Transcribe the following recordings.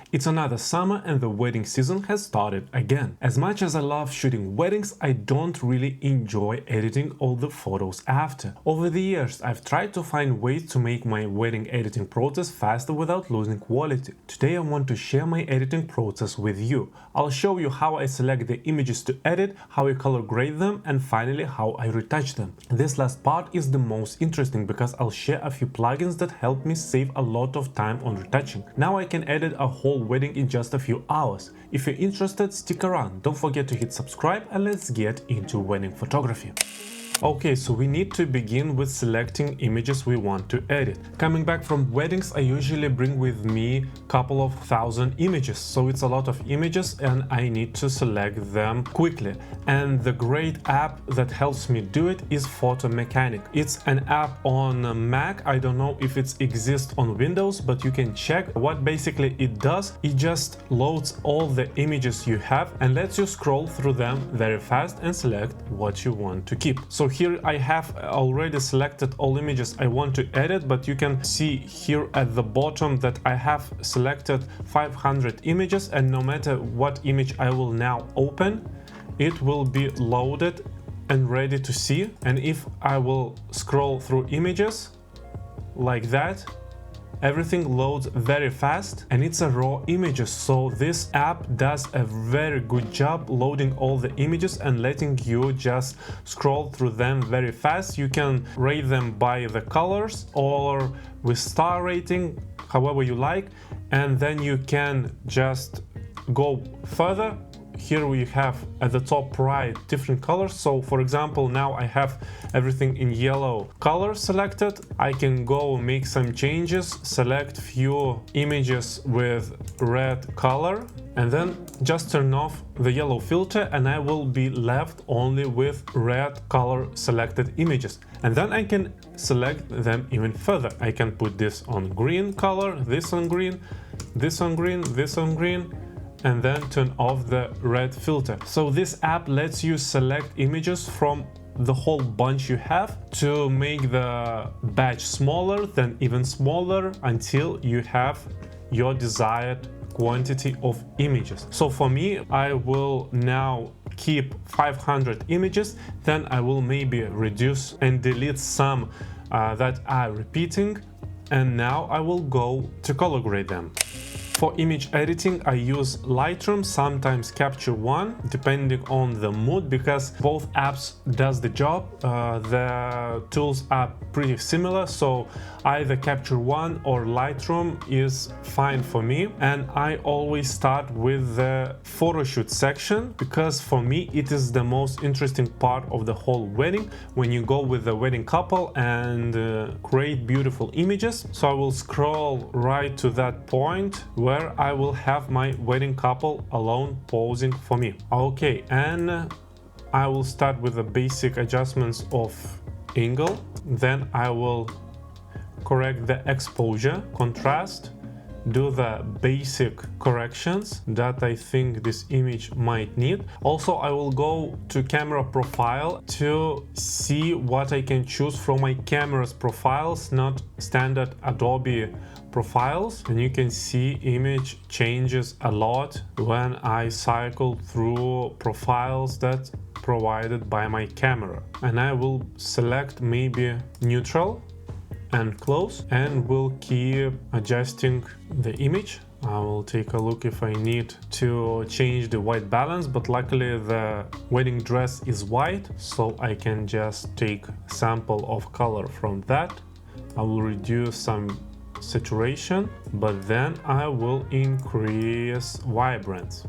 It's another summer and the wedding season has started again. As much as I love shooting weddings, I don't really enjoy editing all the photos after. Over the years, I've tried to find ways to make my wedding editing process faster without losing quality. Today I want to share my editing process with you. I'll show you how I select the images to edit, how I color grade them, and finally how I retouch them. This last part is the most interesting because I'll share a few plugins that help me save a lot of time on retouching. Now I can edit a whole wedding in just a few hours. If you're interested, stick around. Don't forget to hit subscribe and let's get into wedding photography. Okay, so we need to begin with selecting images we want to edit. Coming back from weddings, I usually bring with me a couple of thousand images, so it's a lot of images and I need to select them quickly. And the great app that helps me do it is Photo Mechanic. It's an app on Mac. I don't know if it exists on Windows, but you can check. What basically it does, it just loads all the images you have and lets you scroll through them very fast and select what you want to keep. So here I have already selected all images I want to edit, but you can see here at the bottom that I have selected 500 images, and no matter what image I will now open, it will be loaded and ready to see. And if I will scroll through images like that, everything loads very fast and it's a raw images, so this app does a very good job loading all the images and letting you just scroll through them very fast. You can rate them by the colors or with star rating, however you like, and then you can just go further. Here we have at the top right different colors. So for example, now I have everything in yellow color selected. I can go make some changes, select few images with red color, and then just turn off the yellow filter and I will be left only with red color selected images. And then I can select them even further. I can put this on green color, this on green, this on green, this on green, and then turn off the red filter. So this app lets you select images from the whole bunch you have to make the batch smaller, then even smaller, until you have your desired quantity of images. So for me, I will now keep 500 images, then I will maybe reduce and delete some that are repeating, and now I will go to color grade them. For image editing, I use Lightroom, sometimes Capture One, depending on the mood, because both apps does the job. The tools are pretty similar, so either Capture One or Lightroom is fine for me. And I always start with the photo shoot section, because for me it is the most interesting part of the whole wedding, when you go with the wedding couple and create beautiful images. So I will scroll right to that point where I will have my wedding couple alone posing for me. Okay, and I will start with the basic adjustments of angle. Then I will correct the exposure, contrast, do the basic corrections that I think this image might need. Also, I will go to camera profile to see what I can choose from my camera's profiles, not standard Adobe profiles. And you can see image changes a lot when I cycle through profiles that provided by my camera. And I will select maybe neutral and close, and will keep adjusting the image. I will take a look if I need to change the white balance, but luckily the wedding dress is white, so I can just take a sample of color from that. I will reduce some saturation, but then I will increase vibrance.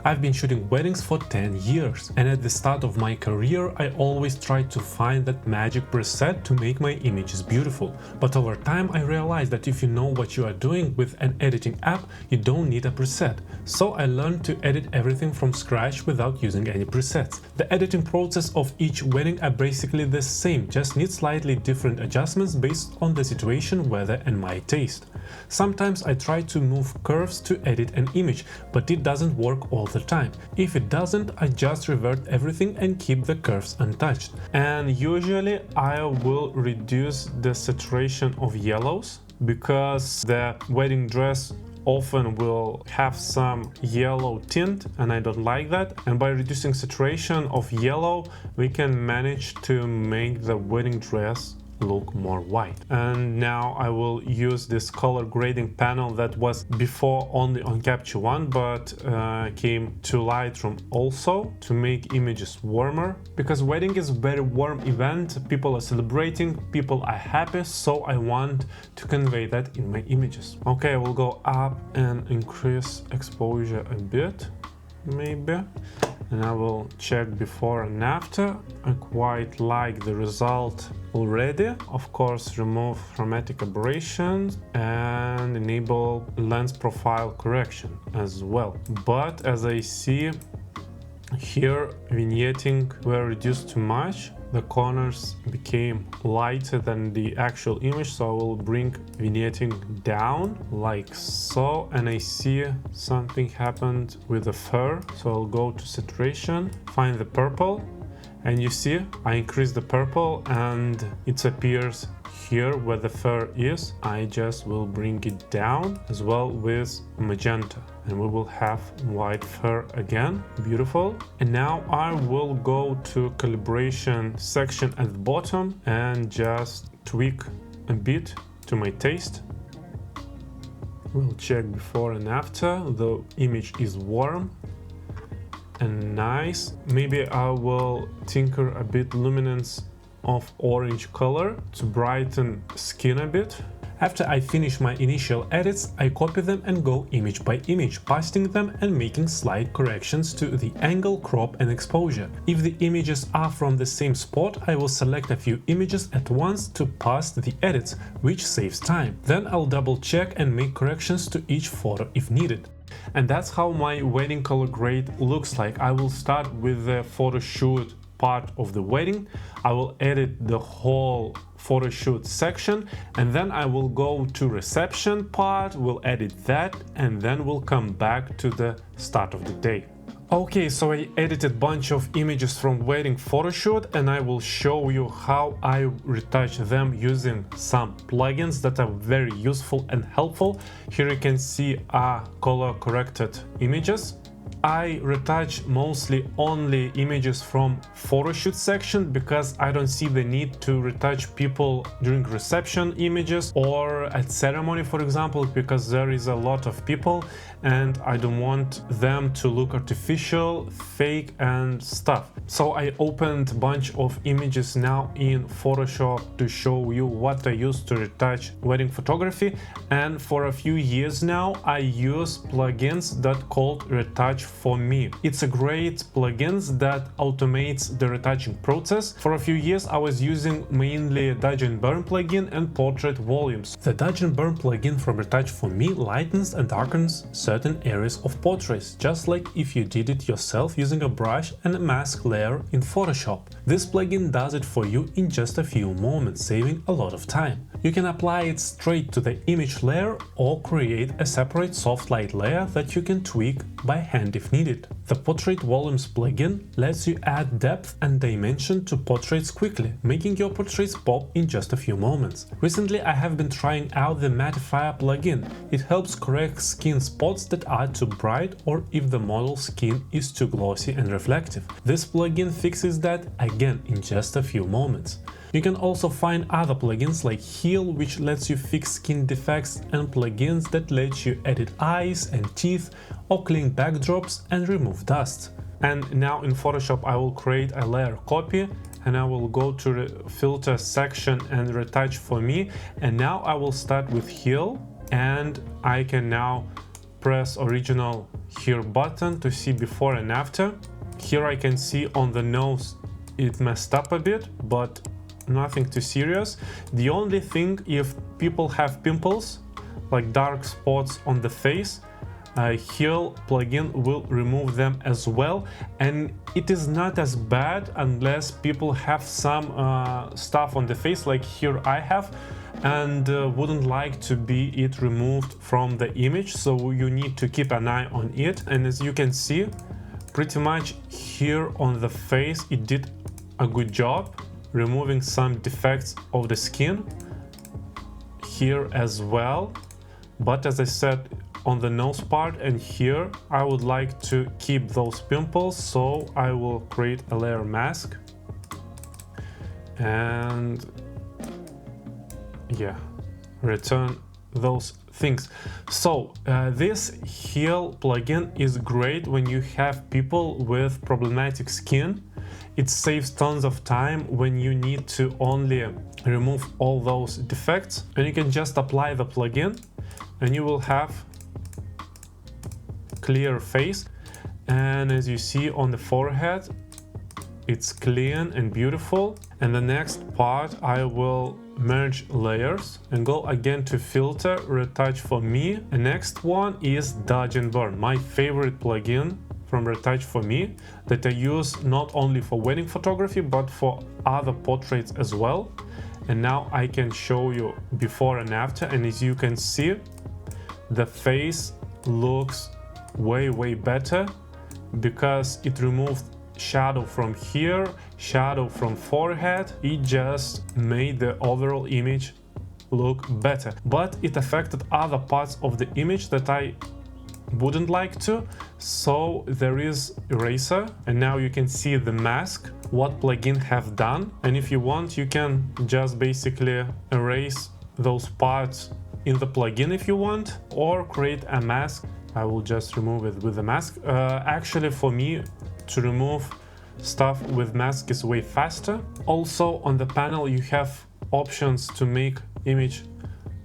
I've been shooting weddings for 10 years, and at the start of my career I always tried to find that magic preset to make my images beautiful. But over time I realized that if you know what you are doing with an editing app, you don't need a preset. So I learned to edit everything from scratch without using any presets. The editing process of each wedding are basically the same, just need slightly different adjustments based on the situation, weather and my taste. Sometimes I try to move curves to edit an image, but it doesn't work all the time. If it doesn't, I just revert everything and keep the curves untouched. And usually I will reduce the saturation of yellows, because the wedding dress often will have some yellow tint, and I don't like that. And by reducing saturation of yellow, we can manage to make the wedding dress look more white. And now I will use this color grading panel that was before only on Capture One, but came to Lightroom also to make images warmer, because wedding is a very warm event. People are celebrating, people are happy, so I want to convey that in my images. Okay, I will go up and increase exposure a bit, maybe. And I will check before and after. I quite like the result already. Of course, remove chromatic aberrations and enable lens profile correction as well. But as I see here, vignetting were reduced too much. The corners became lighter than the actual image, so I will bring vignetting down like so. And I see something happened with the fur, so I'll go to saturation, find the purple, and you see I increase the purple and it appears here where the fur is. I just will bring it down as well with magenta, and we will have white fur again. Beautiful. And now I will go to calibration section at the bottom and just tweak a bit to my taste. We'll check before and after. The image is warm and nice. Maybe I will tinker a bit luminance of orange color to brighten skin a bit. After I finish my initial edits, I copy them and go image by image, pasting them and making slight corrections to the angle, crop and exposure. If the images are from the same spot, I will select a few images at once to paste the edits, which saves time. Then I'll double check and make corrections to each photo if needed. And that's how my wedding color grade looks like. I will start with the photo shoot part of the wedding. I will edit the whole photo shoot section, and then I will go to reception part, we'll edit that, and then we'll come back to the start of the day. Okay, so I edited a bunch of images from wedding photo shoot, and I will show you how I retouch them using some plugins that are very useful and helpful. Here you can see color corrected images. I retouch mostly only images from photoshoot section because I don't see the need to retouch people during reception images or at ceremony, for example, because there is a lot of people and I don't want them to look artificial, fake and stuff. So I opened a bunch of images now in Photoshop to show you what I use to retouch wedding photography, and for a few years now I use plugins that called Retouch for me. It's a great plugin that automates the retouching process. For a few years I was using mainly Dodge and Burn plugin and portrait volumes. The Dodge and Burn plugin from Retouch for me lightens and darkens certain areas of portraits, just like if you did it yourself using a brush and a mask layer in Photoshop. This plugin does it for you in just a few moments, saving a lot of time. You can apply it straight to the image layer or create a separate soft light layer that you can tweak by hand if needed. The Portrait Volumes plugin lets you add depth and dimension to portraits quickly, making your portraits pop in just a few moments. Recently I have been trying out the Mattifier plugin. It helps correct skin spots that are too bright or if the model's skin is too glossy and reflective. This plugin fixes that again in just a few moments. You can also find other plugins like Heal, which lets you fix skin defects, and plugins that let you edit eyes and teeth or clean backdrops and remove dust. And now in Photoshop I will create a layer copy and I will go to the filter section and retouch for me, and now I will start with Heal, and I can now press original here button to see before and after. Here I can see on the nose it messed up a bit, but nothing too serious. The only thing, if people have pimples like dark spots on the face, Heal plugin will remove them as well, and it is not as bad unless people have some stuff on the face like here I have, and wouldn't like to be it removed from the image, so you need to keep an eye on it. And as you can see, pretty much here on the face it did a good job removing some defects of the skin here as well. But as I said, on the nose part, and here I would like to keep those pimples, so I will create a layer mask and yeah, return those things. So this heal plugin is great when you have people with problematic skin. It saves tons of time when you need to only remove all those defects, and you can just apply the plugin and you will have clear face. And as you see on the forehead, it's clean and beautiful. And the next part, I will merge layers and go again to filter, retouch for me. The next one is dodge and burn, my favorite plugin from Retouch for me, that I use not only for wedding photography but for other portraits as well. And now I can show you before and after, and as you can see, the face looks way better because it removed shadow from here, shadow from forehead. It just made the overall image look better, but it affected other parts of the image that I wouldn't like to. So there is eraser, and now you can see the mask, what plugin have done. And if you want, you can just basically erase those parts in the plugin if you want, or create a mask. I will just remove it with the mask. Actually, for me, to remove stuff with mask is way faster. Also on the panel you have options to make image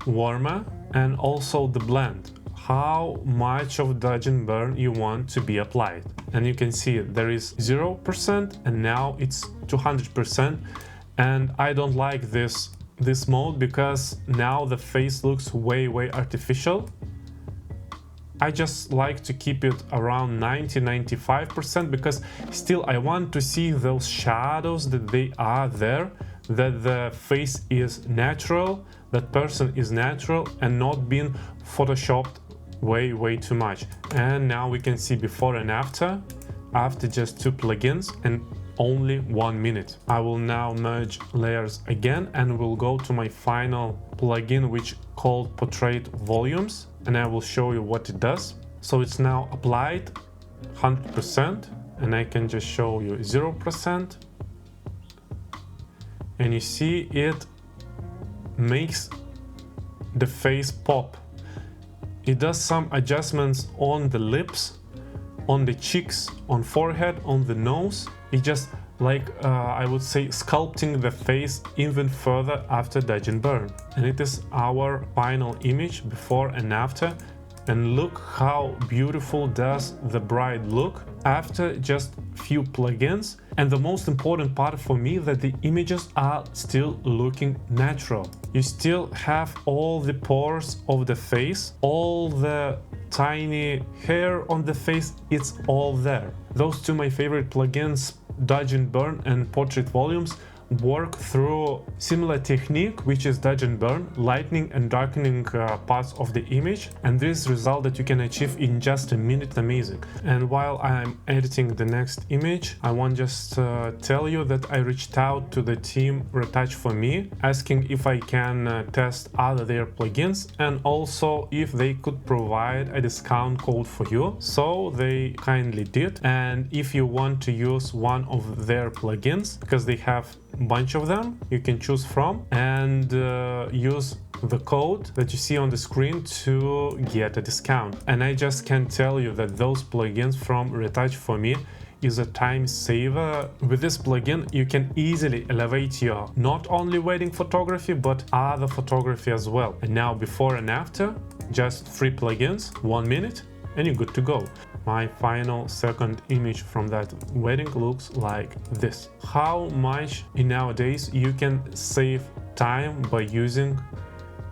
warmer, and also the blend, how much of dodge and burn you want to be applied. And you can see there is 0% and now it's 200%. And I don't like this mode because now the face looks way artificial. I just like to keep it around 90-95% because still I want to see those shadows, that they are there, that the face is natural, that person is natural and not being photoshopped way too much. And now we can see before and after just 2 plugins and only 1 minute. I will now merge layers again and will go to my final plugin, which called Portrait Volumes, and I will show you what it does. So it's now applied 100%, and I can just show you 0%, and you see it makes the face pop. It does some adjustments on the lips, on the cheeks, on forehead, on the nose. It just like I would say sculpting the face even further after dodge and burn. And it is our final image before and after. And look how beautiful does the bride look after just few plugins. And the most important part for me, that the images are still looking natural. You still have all the pores of the face, all the tiny hair on the face, it's all there. Those two my favorite plugins, Dodge and Burn and Portrait Volumes, work through similar technique, which is dodge and burn, lightening and darkening parts of the image, and this result that you can achieve in just a minute, amazing. And while I'm editing the next image, I want just tell you that I reached out to the team Retouch for me, asking if I can test other their plugins and also if they could provide a discount code for you. So they kindly did, and if you want to use one of their plugins, because they have bunch of them you can choose from, and use the code that you see on the screen to get a discount. And I just can tell you that those plugins from Retouch for me is a time saver. With this plugin you can easily elevate your not only wedding photography but other photography as well. And now before and after, just 3 plugins, 1 minute, and you're good to go. My final second image from that wedding looks like this. How much in nowadays you can save time by using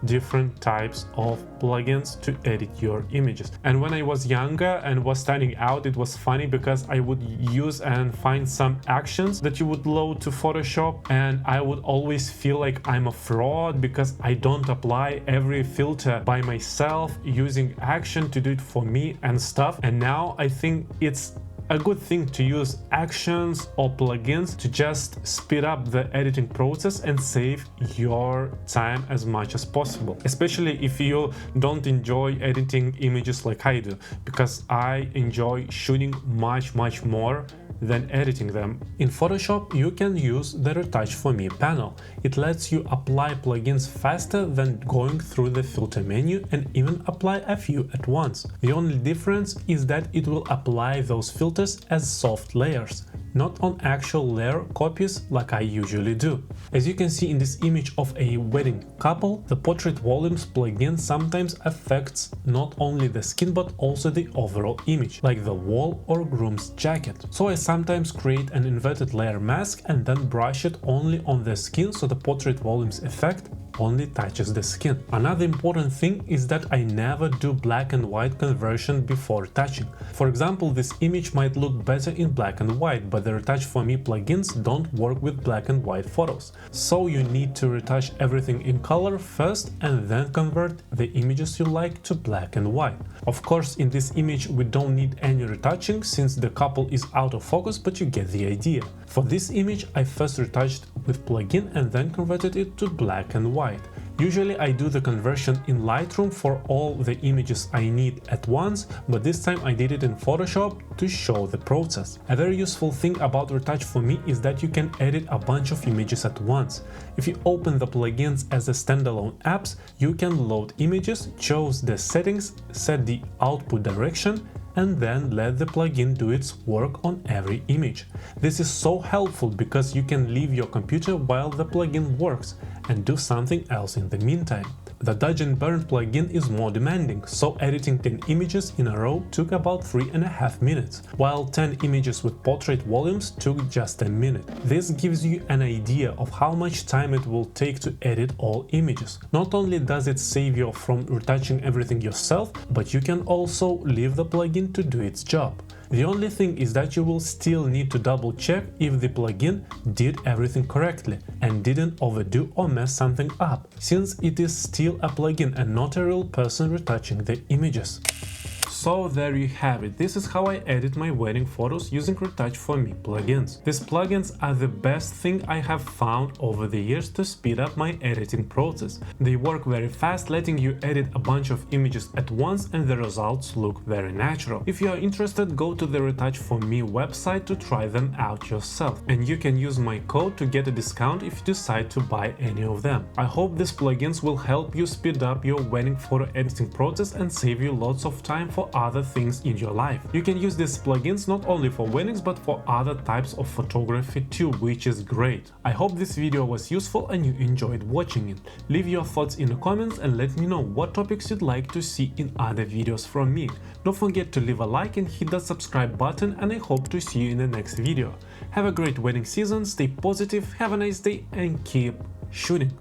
different types of plugins to edit your images. And when I was younger and was starting out, it was funny because I would use and find some actions that you would load to Photoshop, and I would always feel like I'm a fraud because I don't apply every filter by myself, using action to do it for me and stuff. And now I think it's a good thing to use actions or plugins to just speed up the editing process and save your time as much as possible, especially if you don't enjoy editing images like I do, because I enjoy shooting much more than editing them. In Photoshop, you can use the Retouch for Me panel. It lets you apply plugins faster than going through the filter menu and even apply a few at once. The only difference is that it will apply those filters as soft layers, not on actual layer copies like I usually do. As you can see in this image of a wedding couple, the portrait volumes plugin sometimes affects not only the skin but also the overall image, like the wall or groom's jacket. So I sometimes create an inverted layer mask and then brush it only on the skin so the portrait volumes effect only touches the skin. Another important thing is that I never do black and white conversion before retouching. For example, this image might look better in black and white, but the Retouch for Me plugins don't work with black and white photos. So you need to retouch everything in color first and then convert the images you like to black and white. Of course, in this image we don't need any retouching since the couple is out of focus, but you get the idea. For this image I first retouched with plugin and then converted it to black and white. Usually I do the conversion in Lightroom for all the images I need at once, but this time I did it in Photoshop to show the process. A very useful thing about Retouch for Me is that you can edit a bunch of images at once. If you open the plugins as a standalone apps, you can load images, choose the settings, set the output direction, and then let the plugin do its work on every image. This is so helpful because you can leave your computer while the plugin works and do something else in the meantime. The Dodge and Burn plugin is more demanding, so editing 10 images in a row took about 3.5 minutes, while 10 images with portrait volumes took just a minute. This gives you an idea of how much time it will take to edit all images. Not only does it save you from retouching everything yourself, but you can also leave the plugin to do its job. The only thing is that you will still need to double check if the plugin did everything correctly and didn't overdo or mess something up, since it is still a plugin and not a real person retouching the images. So there you have it. This is how I edit my wedding photos using Retouch for Me plugins. These plugins are the best thing I have found over the years to speed up my editing process. They work very fast, letting you edit a bunch of images at once, and the results look very natural. If you are interested, go to the Retouch for Me website to try them out yourself, and you can use my code to get a discount if you decide to buy any of them. I hope these plugins will help you speed up your wedding photo editing process and save you lots of time for other things in your life. You can use these plugins not only for weddings but for other types of photography too, which is great. I hope this video was useful and you enjoyed watching it. Leave your thoughts in the comments and let me know what topics you'd like to see in other videos from me. Don't forget to leave a like and hit that subscribe button, and I hope to see you in the next video. Have a great wedding season, stay positive, have a nice day and keep shooting.